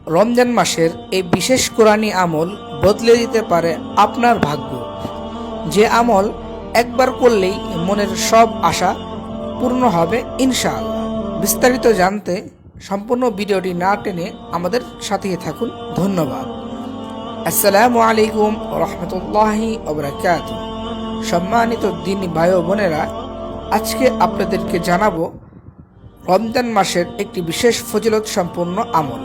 রমজান মাসের এই বিশেষ কোরআনি আমল বদলে দিতে পারে আপনার ভাগ্য। যে আমল একবার করলেই মনের সব আশা পূর্ণ হবে ইনশাআল্লাহ। বিস্তারিত জানতে সম্পূর্ণ ভিডিওটি না টেনে আমাদের সাথেই থাকুন। ধন্যবাদ। আসসালামু আলাইকুম রহমতুল্লাহি ওয়া সম্মানিত দিনী ভাই ও বোনেরা, আজকে আপনাদেরকে জানাবো রমজান মাসের একটি বিশেষ ফজিলত সম্পন্ন আমল,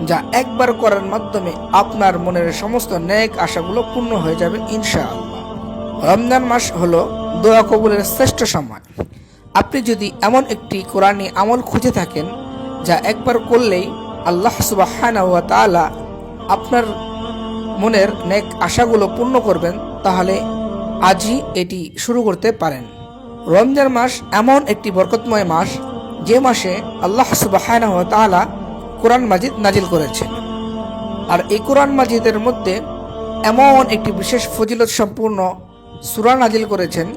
যা একবার করার মাধ্যমে আপনার মনের সমস্ত নেক আশাগুলো পূর্ণ হয়ে যাবে ইনশাআল্লাহ। রমজান মাস হলো দোয়া কবুলের শ্রেষ্ঠ সময়। আপনি যদি এমন একটি কোরআনি আমল খুঁজে থাকেন যা একবার করলেই আল্লাহ সুবহানাহু ওয়া তাআলা আপনার মনের নেক আশাগুলো পূর্ণ করবেন, তাহলে আজই এটি শুরু করতে পারেন। রমজান মাস এমন একটি বরকতময় মাস, যে মাসে আল্লাহ সুবহানাহু ওয়া তাআলা কোরআন মাজিদ নাজিল করেছেন। আর এই কোরআন মাজিদের মধ্যে এমন একটি বিশেষ ফজিলত সম্পূর্ণ সূরা নাজিল করেছেন,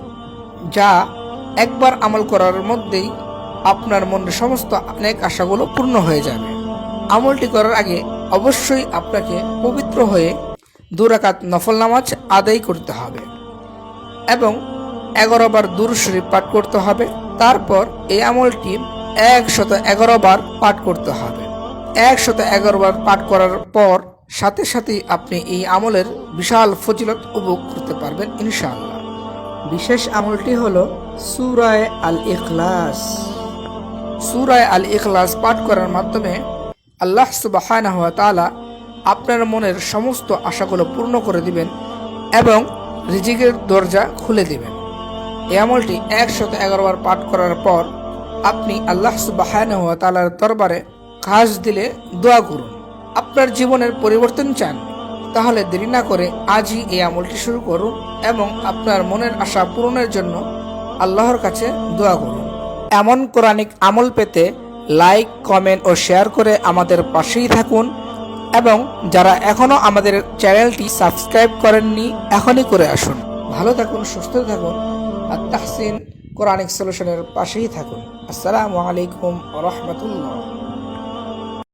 যা একবার আমল করার মধ্যেই আপনার মনের সমস্ত নেক আশাগুলো পূর্ণ হয়ে যাবে। আমলটি করার আগে অবশ্যই আপনাকে পবিত্র হয়ে 2 রাকাত নফল নামাজ আদায় করতে হবে এবং 11 বার দুরূদ শরীফ পাঠ করতে হবে। তারপর এই আমলটি 111 বার পাঠ করতে হবে। 111 বার পাঠ করার পর সাথে সাথেই আপনি এই আমলের বিশাল ফজিলত উপভোগ করতে পারবেন ইনশাআল্লাহ। বিশেষ আমলটি হলো সূরা আল ইখলাস। সূরা আল ইখলাস পাঠ করার মাধ্যমে আল্লাহ সুবহানাহু ওয়া তাআলা আপনার মনের সমস্ত আশাগুলো পূর্ণ করে দিবেন এবং রিজিকের দরজা খুলে দিবেন। এই আমলটি 111 বার পাঠ করার পর আপনি আল্লাহ সুবহানাহু ওয়া তাআলার দরবারে খাস দিলে দোয়া করুন। আপনার জীবনের পরিবর্তন চান, তাহলে দেরি না করে আজই এই আমলটি শুরু করুন এবং আপনার মনের আশা পূরণের জন্য আল্লাহর কাছে দোয়া করুন। এমন কোরআনিক আমল পেতে লাইক, কমেন্ট ও শেয়ার করে আমাদের পাশেই থাকুন এবং যারা এখনো আমাদের চ্যানেলটি সাবস্ক্রাইব করেননি, এখনই করে আসুন। ভালো থাকুন, সুস্থ থাকুন আর তাহসিন কোরআনিক সলিউশনের পাশেই থাকুন। আসসালামু আলাইকুম ওয়া রাহমাতুল্লাহ।